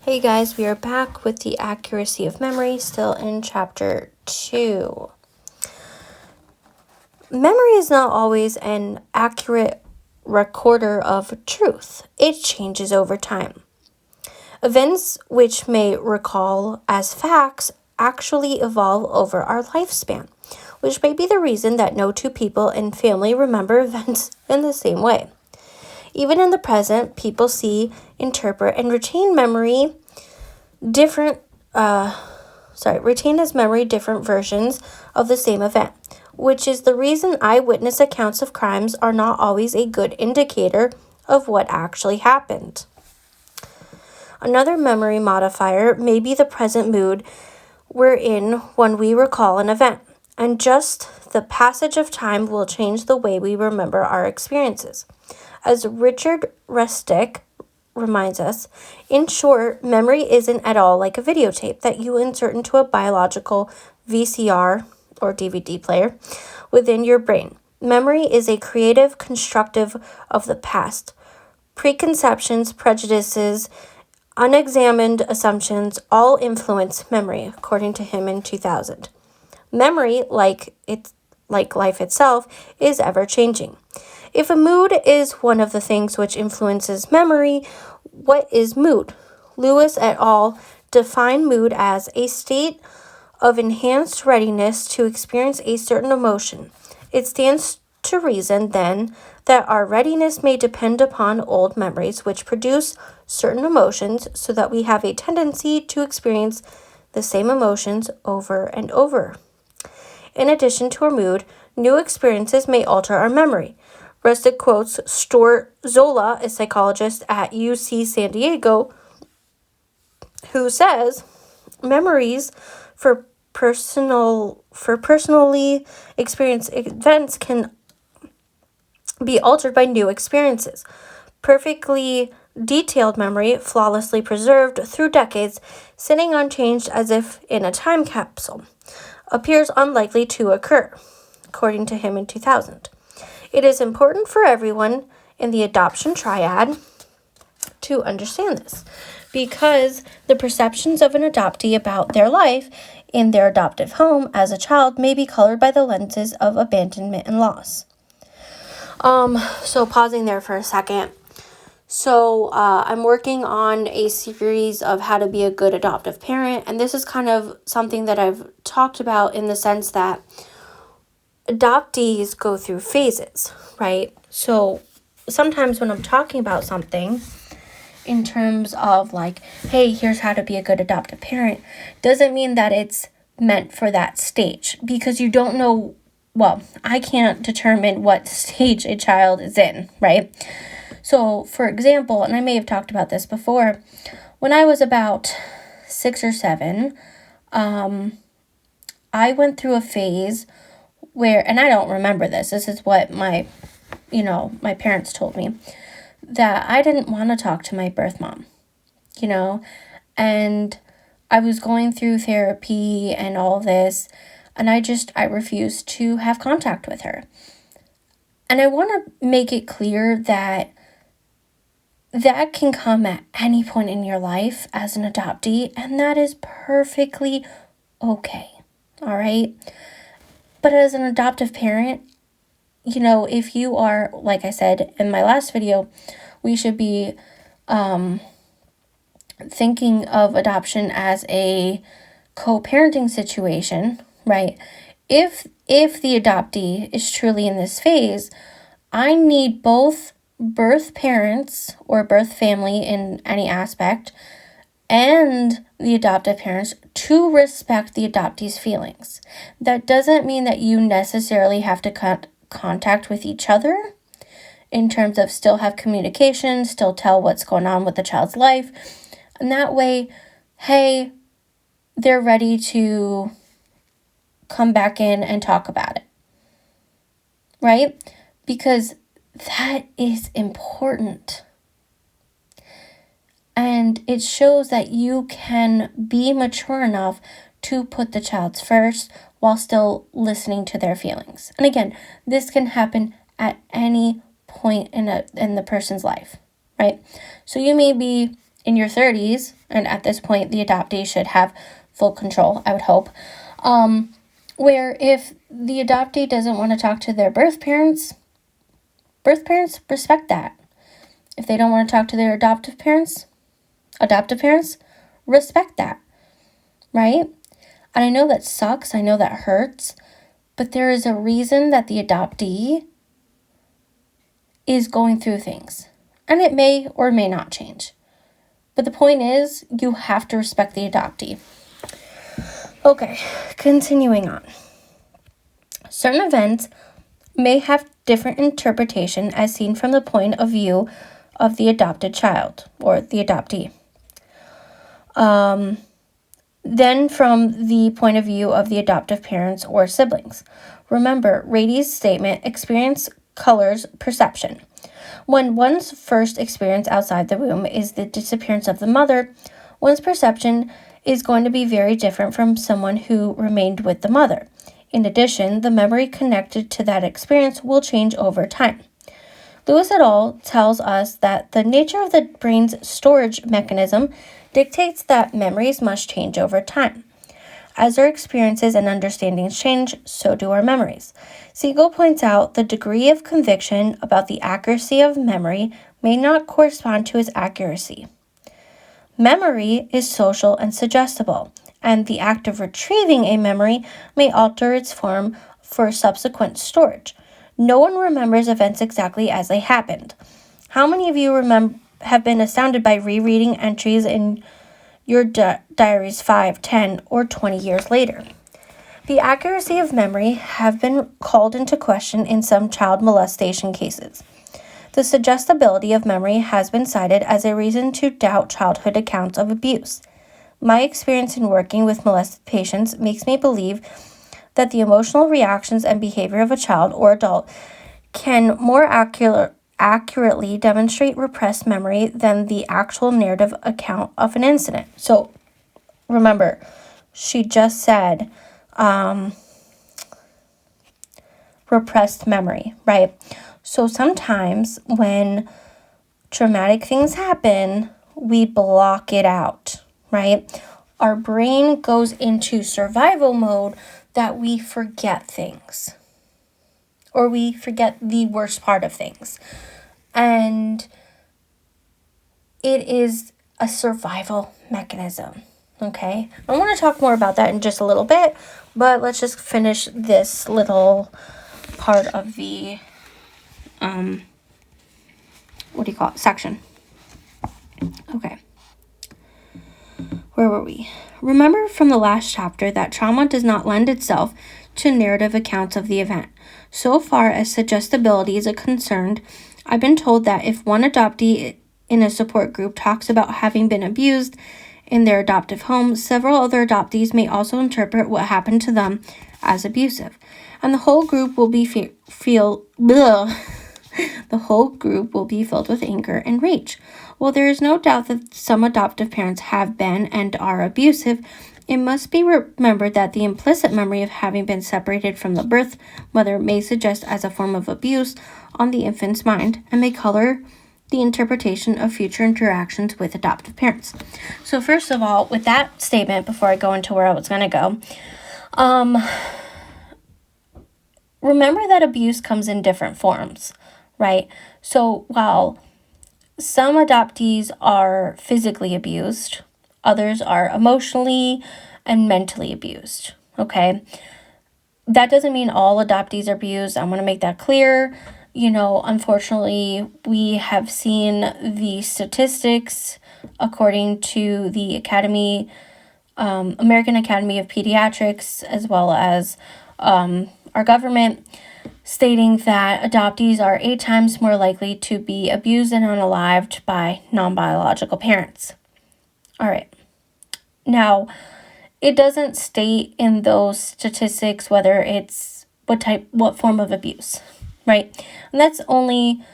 Hey guys, we are back with the accuracy of memory, still in chapter 2. Memory is not always an accurate recorder of truth. It changes over time. Events which may recall as facts actually evolve over our lifespan, which may be the reason that no two people in family remember events in the same way. Even in the present, people see, interpret, and retain as memory different versions of the same event, which is the reason eyewitness accounts of crimes are not always a good indicator of what actually happened. Another memory modifier may be the present mood we're in when we recall an event, and just the passage of time will change the way we remember our experiences. As Richard Rustick reminds us, in short, memory isn't at all like a videotape that you insert into a biological VCR or DVD player within your brain. Memory is a creative, constructive of the past. Preconceptions, prejudices, unexamined assumptions all influence memory, according to him in 2000. Memory, like life itself, is ever-changing. If a mood is one of the things which influences memory, what is mood? Lewis et al. Define mood as a state of enhanced readiness to experience a certain emotion. It stands to reason, then, that our readiness may depend upon old memories which produce certain emotions so that we have a tendency to experience the same emotions over and over. In addition to our mood, new experiences may alter our memory. Rustick quotes Stuart Zola, a psychologist at UC San Diego, who says, memories for personally experienced events can be altered by new experiences. Perfectly detailed memory, flawlessly preserved through decades, sitting unchanged as if in a time capsule, appears unlikely to occur, according to him in 2000. It is important for everyone in the adoption triad to understand this, because the perceptions of an adoptee about their life in their adoptive home as a child may be colored by the lenses of abandonment and loss. So pausing there for a second. So I'm working on a series of how to be a good adoptive parent, and this is kind of something that I've talked about in the sense that adoptees go through phases, right? So sometimes when I'm talking about something in terms of like, hey, here's how to be a good adoptive parent, doesn't mean that it's meant for that stage, because you don't know, well, I can't determine what stage a child is in, right? So for example, and I may have talked about this before, when I was about 6 or 7, I went through a phase where, and I don't remember this is what my parents told me, that I didn't want to talk to my birth mom, and I was going through therapy and all this, and I refused to have contact with her. And I want to make it clear that can come at any point in your life as an adoptee, and that is perfectly okay, all right? But as an adoptive parent, if you are, like I said in my last video, we should be thinking of adoption as a co-parenting situation, right? If the adoptee is truly in this phase, I need both birth parents or birth family in any aspect and the adoptive parents to respect the adoptee's feelings. That doesn't mean that you necessarily have to cut contact with each other in terms of still have communication, still tell what's going on with the child's life. And that way, hey, they're ready to come back in and talk about it, right? Because that is important. And it shows that you can be mature enough to put the child's first while still listening to their feelings. And again, this can happen at any point in the person's life, right? So you may be in your 30s and at this point, the adoptee should have full control, I would hope. Where if the adoptee doesn't want to talk to their birth parents respect that. If they don't want to talk to their adoptive parents, respect that, right? And I know that sucks, I know that hurts, but there is a reason that the adoptee is going through things. And it may or may not change. But the point is, you have to respect the adoptee. Okay, continuing on. Certain events may have different interpretation as seen from the point of view of the adopted child or the adoptee. Then from the point of view of the adoptive parents or siblings. Remember, Rady's statement, experience colors perception. When one's first experience outside the womb is the disappearance of the mother, one's perception is going to be very different from someone who remained with the mother. In addition, the memory connected to that experience will change over time. Lewis et al. Tells us that the nature of the brain's storage mechanism dictates that memories must change over time. As our experiences and understandings change, so do our memories. Siegel points out the degree of conviction about the accuracy of memory may not correspond to its accuracy. Memory is social and suggestible, and the act of retrieving a memory may alter its form for subsequent storage. No one remembers events exactly as they happened. How many of you have been astounded by rereading entries in your diaries 5, 10, or 20 years later? The accuracy of memory have been called into question in some child molestation cases. The suggestibility of memory has been cited as a reason to doubt childhood accounts of abuse. My experience in working with molested patients makes me believe that the emotional reactions and behavior of a child or adult can more accurately demonstrate repressed memory than the actual narrative account of an incident. So remember, she just said repressed memory, right? So sometimes when traumatic things happen, we block it out, right? Our brain goes into survival mode that we forget things, or we forget the worst part of things. And it is a survival mechanism, okay? I want to talk more about that in just a little bit, but let's just finish this little part of the, section. Okay. Where were we? Remember from the last chapter that trauma does not lend itself to narrative accounts of the event. So far as suggestibility is concerned, I've been told that if one adoptee in a support group talks about having been abused in their adoptive home, several other adoptees may also interpret what happened to them as abusive, and the whole group will be filled with anger and rage. While there is no doubt that some adoptive parents have been and are abusive, it must be remembered that the implicit memory of having been separated from the birth mother may suggest as a form of abuse on the infant's mind and may color the interpretation of future interactions with adoptive parents. So first of all, with that statement, before I go into where I was going to go, remember that abuse comes in different forms, right? So while some adoptees are physically abused, others are emotionally and mentally abused, okay? That doesn't mean all adoptees are abused. I want to make that clear. Unfortunately, we have seen the statistics according to the American Academy of Pediatrics, as well as our government, stating that adoptees are 8 times more likely to be abused and unalived by non-biological parents. All right. Now, it doesn't state in those statistics whether it's what form of abuse, right? And that's only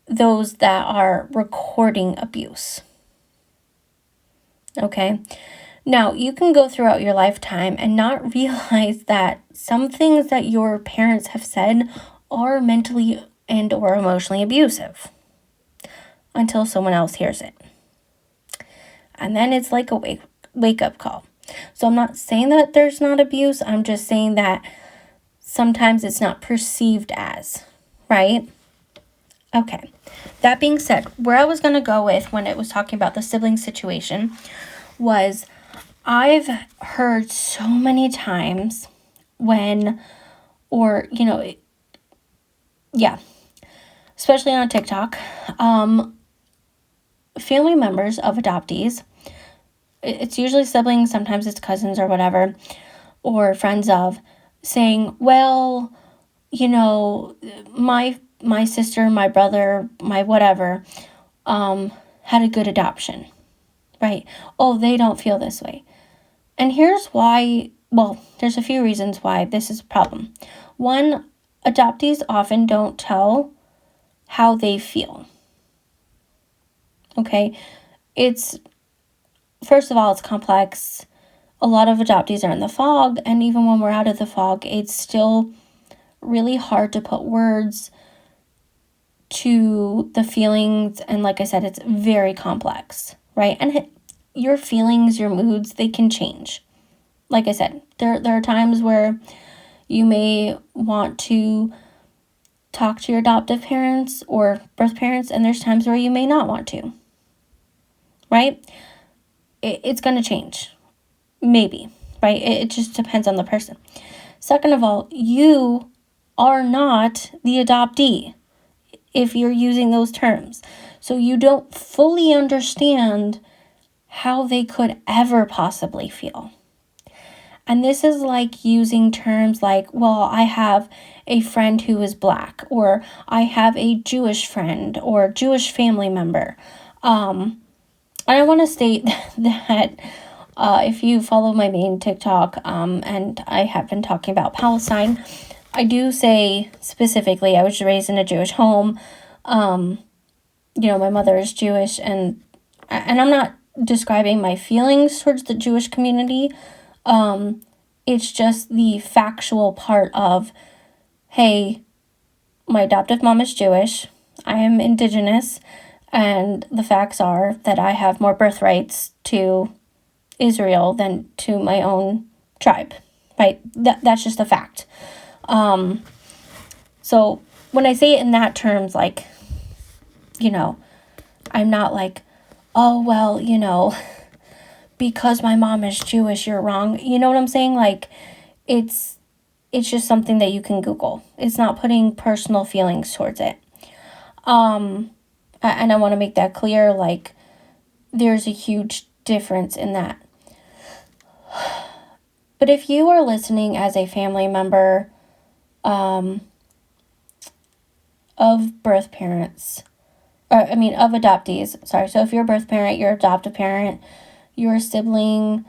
those that are recording abuse. Okay? Now, you can go throughout your lifetime and not realize that some things that your parents have said are mentally and or emotionally abusive until someone else hears it. And then it's like a wake up call. So I'm not saying that there's not abuse. I'm just saying that sometimes it's not perceived as, right? Okay. That being said, where I was going to go with when it was talking about the sibling situation was I've heard so many times when, or, especially on TikTok, family members of adoptees, it's usually siblings, sometimes it's cousins or whatever, or friends of, saying, well, my sister, my brother, my whatever, had a good adoption, right? Oh, they don't feel this way. And here's why, there's a few reasons why this is a problem. One, adoptees often don't tell how they feel. Okay? First of all, it's complex. A lot of adoptees are in the fog, and even when we're out of the fog, it's still really hard to put words to the feelings. And like I said, it's very complex, right? And your feelings, your moods, they can change. Like I said, there are times where you may want to talk to your adoptive parents or birth parents, and there's times where you may not want to, right? It's going to change, maybe, right? It just depends on the person. Second of all, you are not the adoptee if you're using those terms. So you don't fully understand how they could ever possibly feel. And this is like using terms like, well, I have a friend who is Black, or I have a Jewish friend or Jewish family member. And I want to state that if you follow my main TikTok, and I have been talking about Palestine, I do say specifically I was raised in a Jewish home. My mother is Jewish, and I'm not describing my feelings towards the Jewish community. It's just the factual part of, hey, my adoptive mom is Jewish, I am indigenous, and the facts are that I have more birthrights to Israel than to my own tribe, right? That's just a fact. So when I say it in that terms, like, I'm not like, oh, well, because my mom is Jewish, you're wrong. You know what I'm saying? Like, it's just something that you can Google. It's not putting personal feelings towards it. And I want to make that clear, like, there's a huge difference in that. But if you are listening as a family member of birth parents, of adoptees, sorry. So if you're a birth parent, your adoptive parent, your sibling,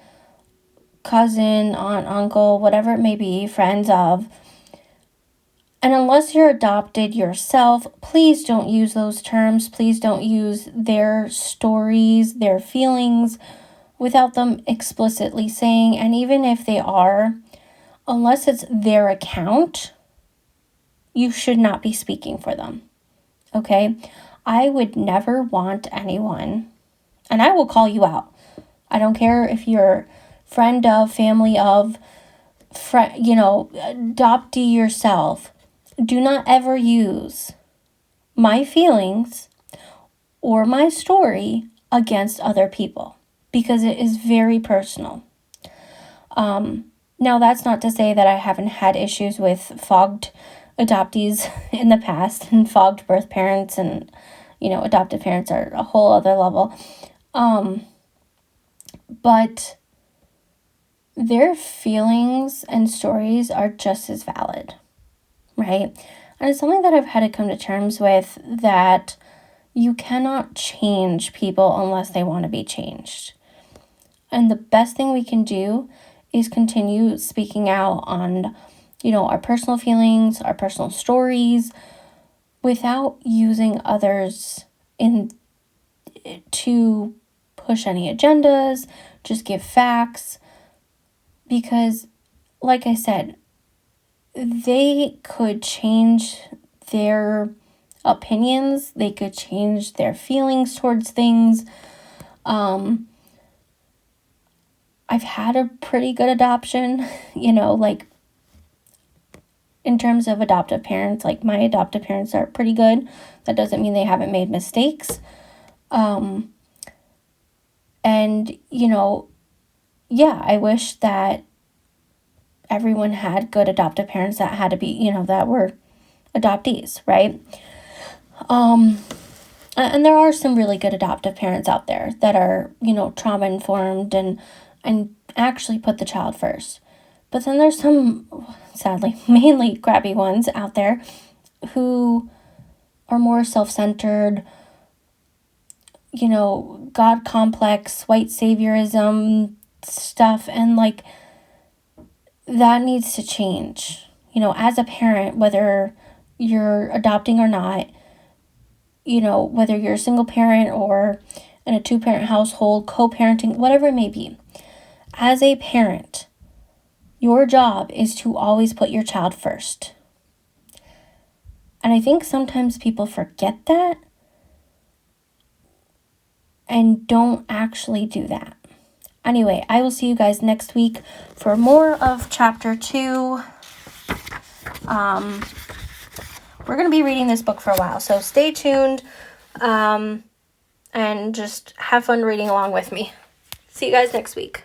cousin, aunt, uncle, whatever it may be, friends of, and unless you're adopted yourself, please don't use those terms. Please don't use their stories, their feelings, without them explicitly saying, and even if they are, unless it's their account, you should not be speaking for them, okay? I would never want anyone, and I will call you out. I don't care if you're friend of, family of, adoptee yourself. Do not ever use my feelings or my story against other people, because it is very personal. Now, that's not to say that I haven't had issues with fogged adoptees in the past, and fogged birth parents, and, adoptive parents are a whole other level. But their feelings and stories are just as valid, right? And it's something that I've had to come to terms with, that you cannot change people unless they want to be changed. And the best thing we can do is continue speaking out on, our personal feelings, our personal stories, without using others to push any agendas, just give facts. Because, like I said, they could change their opinions, they could change their feelings towards things, I've had a pretty good adoption, like in terms of adoptive parents, like my adoptive parents are pretty good. That doesn't mean they haven't made mistakes. And, yeah, I wish that everyone had good adoptive parents that had to be, that were adoptees, right? And there are some really good adoptive parents out there that are, trauma informed and actually put the child first. But then there's some, sadly, mainly crappy ones out there who are more self-centered, God complex, white saviorism stuff, and like that needs to change. As a parent, whether you're adopting or not, whether you're a single parent or in a 2-parent household, co-parenting, whatever it may be, as a parent, your job is to always put your child first. And I think sometimes people forget that and don't actually do that. Anyway, I will see you guys next week for more of chapter 2. We're going to be reading this book for a while, so stay tuned and just have fun reading along with me. See you guys next week.